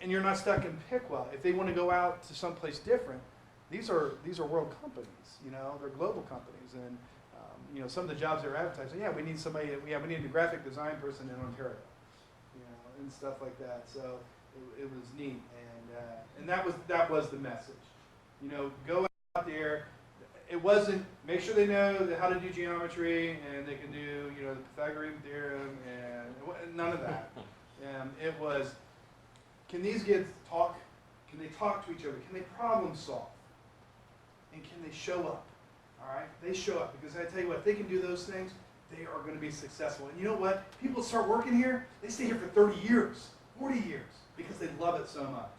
and you're not stuck in Piqua. If they want to go out to someplace different, these are world companies. They're global companies, and some of the jobs they're advertising. Yeah, we need somebody. We need a graphic design person in Ontario, and stuff like that. So it was neat, and that was the message. Go out there. It wasn't make sure they know how to do geometry and they can do the Pythagorean theorem and none of that. It was, can these kids talk? Can they talk to each other? Can they problem solve? And can they show up? All right, they show up, because I tell you what, if they can do those things, they are going to be successful. And you know what? People start working here, they stay here for 30 years, 40 years, because they love it so much,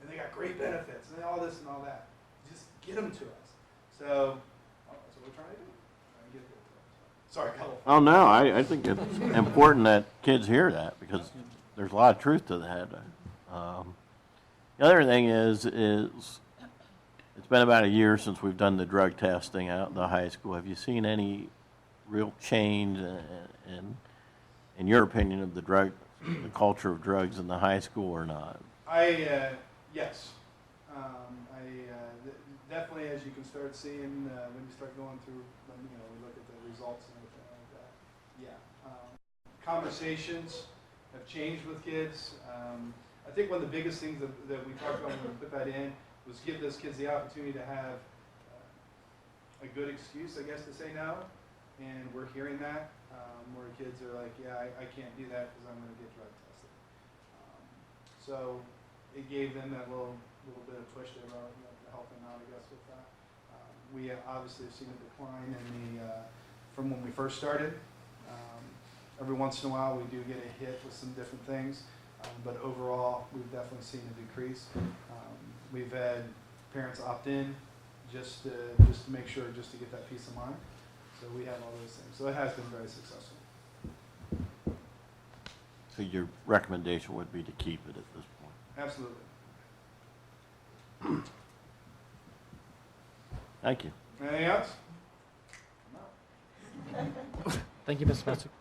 and they got great benefits and all this and all that. Just get them to us. So that's what we're trying to do. Trying to get it. Sorry, Colin. Oh, no, I think it's important that kids hear that, because there's a lot of truth to that. The other thing is it's been about a year since we've done the drug testing out in the high school. Have you seen any real change in your opinion of the culture of drugs in the high school or not? Yes. Definitely, as you can start seeing when you start going through, we look at the results and everything like that. Yeah. Conversations have changed with kids. I think one of the biggest things that we talked about when we put that in was give those kids the opportunity to have a good excuse, I guess, to say no. And we're hearing that, where kids are like, yeah, I can't do that because I'm going to get drug tested. So it gave them that little bit of push there about to help them out, I guess, with that. We obviously have seen a decline in from when we first started. Every once in a while, we do get a hit with some different things. But overall, we've definitely seen a decrease. We've had parents opt in just to make sure, just to get that peace of mind. So we have all those things. So it has been very successful. So your recommendation would be to keep it at this point? Absolutely. Thank you. Anything else? Thank you, Mr. Messick.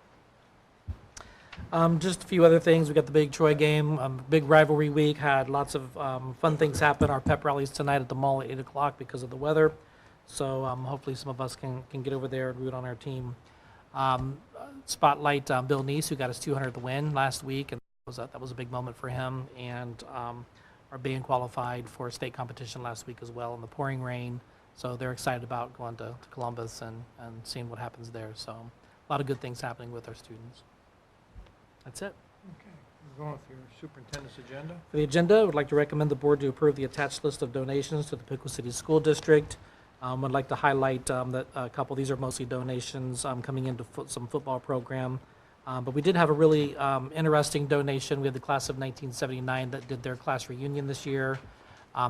Just a few other things. We got the big Troy game, big rivalry week. Had lots of fun things happen. Our pep rallies tonight at the mall at 8 o'clock because of the weather. So hopefully some of us can get over there and root on our team. Spotlight Bill Neese, who got his 200th win last week, and that was a big moment for him. And our band qualified for a state competition last week as well in the pouring rain. So they're excited about going to Columbus and seeing what happens there. So a lot of good things happening with our students. That's it. Okay, we're going with your superintendent's agenda. For the agenda, I would like to recommend the board to approve the attached list of donations to the Piqua City School District. I'd like to highlight that a couple, these are mostly donations coming into some football program. But we did have a really interesting donation. We had the class of 1979 that did their class reunion this year.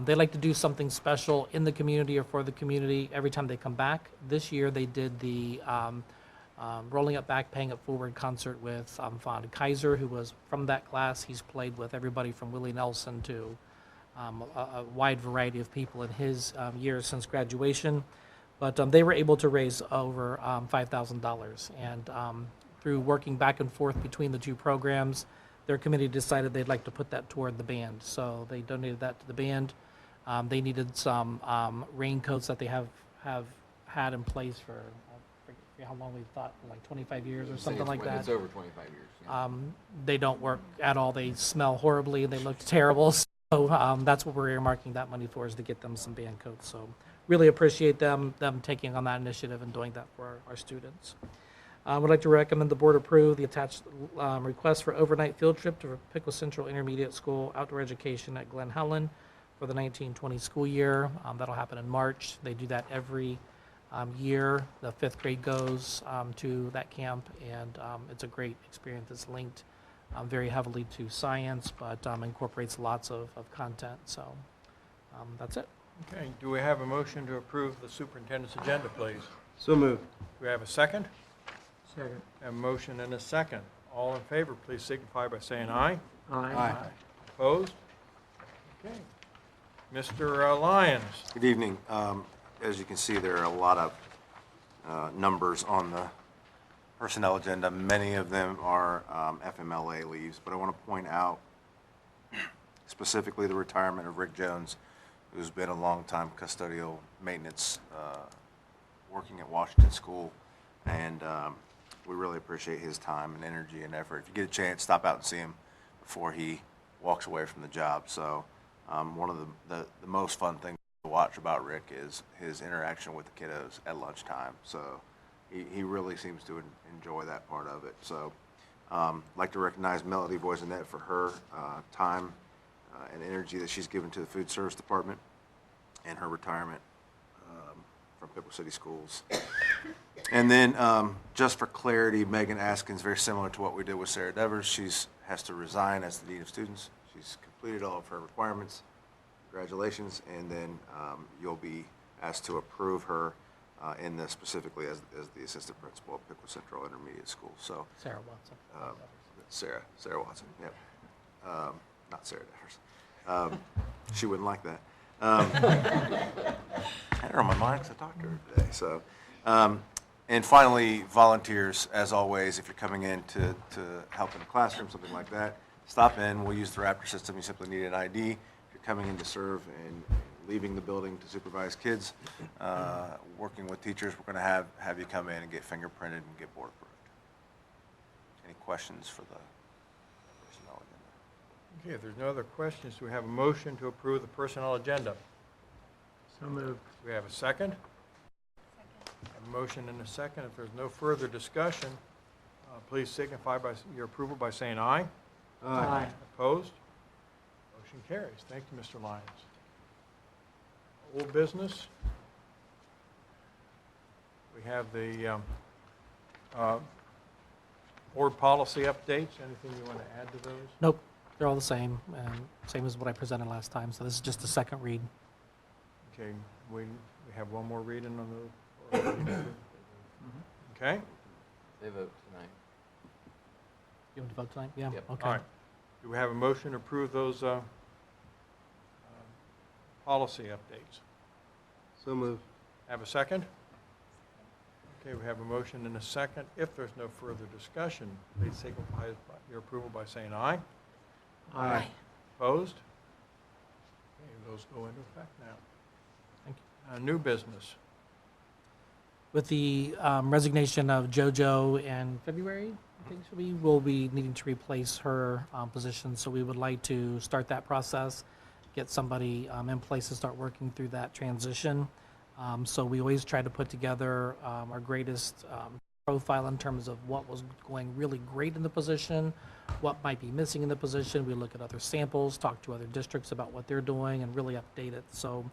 They like to do something special in the community or for the community every time they come back. This year they did the Rolling Up Back, Paying It Forward concert with Fawn Kaiser, who was from that class. He's played with everybody from Willie Nelson to a wide variety of people in his years since graduation. But they were able to raise over $5,000. And through working back and forth between the two programs, their committee decided they'd like to put that toward the band. So they donated that to the band. They needed some raincoats that they have had in place for, I forget how long we thought, like 25 years or something like that. It's over 25 years. Yeah. They don't work at all. They smell horribly. They look terrible. So that's what we're earmarking that money for, is to get them some band coats. So really appreciate them taking on that initiative and doing that for our students. I would like to recommend the board approve the attached request for overnight field trip to Piqua Central Intermediate School outdoor education at Glen Helen for the 1920 school year. That'll happen in March. They do that every year. The fifth grade goes to that camp, and it's a great experience. It's linked very heavily to science, but incorporates lots of content. So that's it. Okay, do we have a motion to approve the superintendent's agenda, please? So moved. Do we have a second? Second. A motion and a second. All in favor, please signify by saying aye. Aye. Opposed? Okay. Mr. Lyons. Good evening. As you can see, there are a lot of numbers on the personnel agenda. Many of them are FMLA leaves, but I want to point out specifically the retirement of Rick Jones, who's been a long-time custodial maintenance working at Washington School, and we really appreciate his time and energy and effort. If you get a chance, stop out and see him before he walks away from the job. So one of the most fun things to watch about Rick is his interaction with the kiddos at lunchtime. So he really seems to enjoy that part of it. So I'd like to recognize Melody Voisinette for her time and energy that she's given to the food service department and her retirement from Piqua City Schools. And then just for clarity, Megan Askins, very similar to what we did with Sarah Devers, she has to resign as the Dean of Students. She's completed all of her requirements. Congratulations. And then you'll be asked to approve her in this specifically as the assistant principal at Piqua Central Intermediate School. So Sarah Watson. Sarah Watson, yep. Not Sarah Devers. She wouldn't like that. I had her on my mind because I talked to her today. So, and finally, volunteers, as always, if you're coming in to help in a classroom, something like that, stop in. We'll use the Raptor system. You simply need an ID. If you're coming in to serve and leaving the building to supervise kids, working with teachers, we're going to have you come in and get fingerprinted and get board approved. Any questions for the personnel agenda? Okay, if there's no other questions, do we have a motion to approve the personnel agenda? So moved. Do we have a second? A motion and a second. If there's no further discussion, please signify by your approval by saying aye. Aye. Opposed? Motion carries. Thank you, Mr. Lyons. Old business. We have the board policy updates. Anything you want to add to those? Nope. They're all the same, and same as what I presented last time, so this is just the second read. Okay, we have one more reading on the, okay? They vote tonight. You want to vote tonight? Yeah, Yep. okay. All right. Do we have a motion to approve those policy updates? So moved. Have a second? Okay, we have a motion and a second. If there's no further discussion, please signify your approval by saying aye. Aye. Opposed? Okay, those go into effect now. Thank you. New business. With the resignation of JoJo in February, I think we will be needing to replace her position. So we would like to start that process, get somebody in place to start working through that transition. So we always try to put together our greatest profile in terms of what was going really great in the position, what might be missing in the position. We look at other samples, talk to other districts about what they're doing, and really update it. So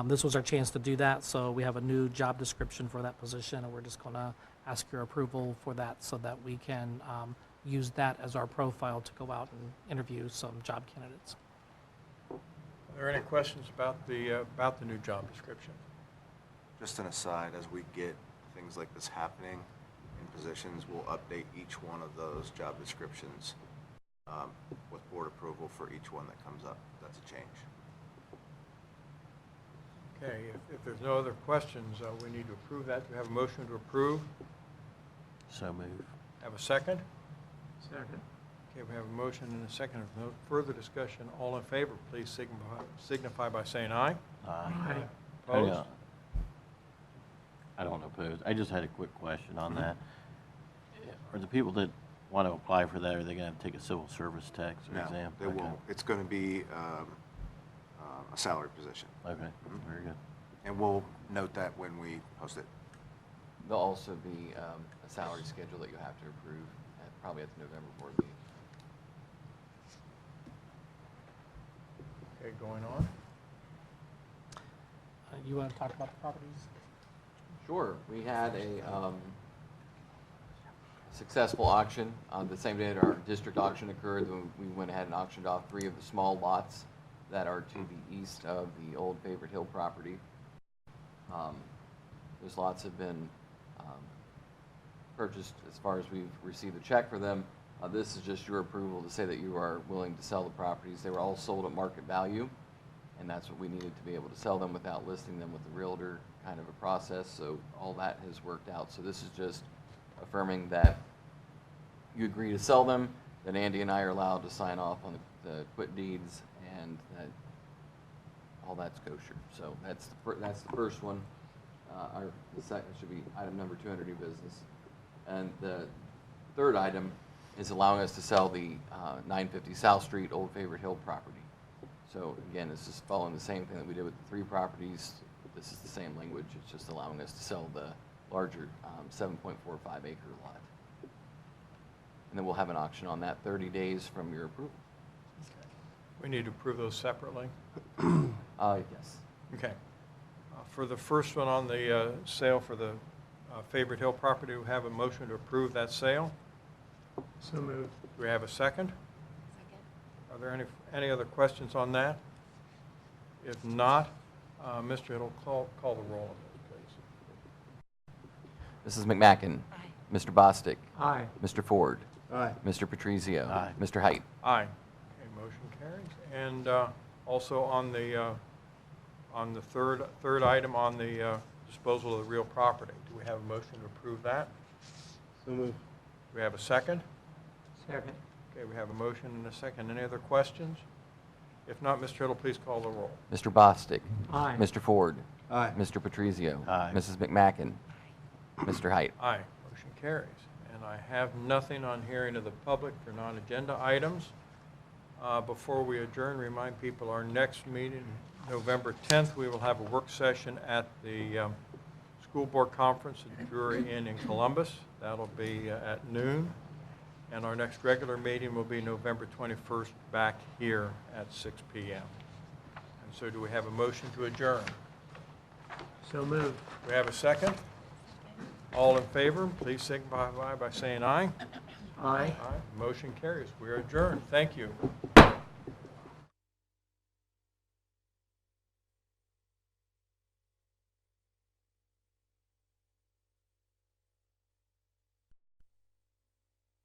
this was our chance to do that. So we have a new job description for that position, and we're just going to ask your approval for that so that we can use that as our profile to go out and interview some job candidates. Are there any questions about the new job description? Just an aside, as we get things like this happening in positions, we'll update each one of those job descriptions with board approval for each one that comes up. That's a change. Okay, if there's no other questions, we need to approve that. Do we have a motion to approve? So moved. Have a second? Second. Okay, we have a motion and a second. If no further discussion, all in favor, please signify by saying aye. Aye. Opposed? I don't oppose. I just had a quick question on that. Are the people that want to apply for that, are they going to take a civil service test or No, exam? they won't. It's going to be a salary position. Okay, very good. And we'll note that when we post it. There'll also be a salary schedule that you have to approve probably at the November board meeting. Okay, going on. You want to talk about the properties? Sure. We had a successful auction. On the same day that our district auction occurred, we went ahead and auctioned off 3 of the small lots that are to the east of the old Favorite Hill property. Those lots have been purchased as far as we've received a check for them. This is just your approval to say that you are willing to sell the properties. They were all sold at market value, and that's what we needed to be able to sell them without listing them with the realtor, kind of a process. So all that has worked out. So this is just affirming that you agree to sell them, that Andy and I are allowed to sign off on the quit deeds, and that all that's kosher. So that's the first one. The second should be item number 2 under new business. And the third item is allowing us to sell the 950 South Street Old Favorite Hill property. So again, this is following the same thing that we did with the 3 properties. This is the same language. It's just allowing us to sell the larger 7.45 acre lot. And then we'll have an auction on that 30 days from your approval. We need to approve those separately. Yes. Okay. For the first one on the sale for the Favorite Hill property, we have a motion to approve that sale. So moved. Do we have a second? Second. Are there any other questions on that? If not, Mr. Hill, call the roll on this, please. Mrs. McMacken. Aye. Mr. Bostic. Aye. Mr. Ford. Aye. Mr. Patrizio. Aye. Mr. Height. Aye. Okay, motion carries. And also on the third item on the disposal of the real property, do we have a motion to approve that? So moved. Do we have a second? Second. Okay, we have a motion and a second. Any other questions? If not, Mr. Hill, please call the roll. Mr. Bostic. Aye. Mr. Ford. Aye. Mr. Patrizio. Aye. Mrs. McMacken. Mr. Height. Aye. Motion carries. And I have nothing on hearing of the public for non-agenda items. Before we adjourn, remind people our next meeting, November 10th, we will have a work session at the school board conference at Drury Inn in Columbus. That'll be at noon. And our next regular meeting will be November 21st back here at 6 p.m. And so do we have a motion to adjourn? So moved. Do we have a second? All in favor, please signify by saying aye. Aye. Aye. Motion carries. We are adjourned. Thank you.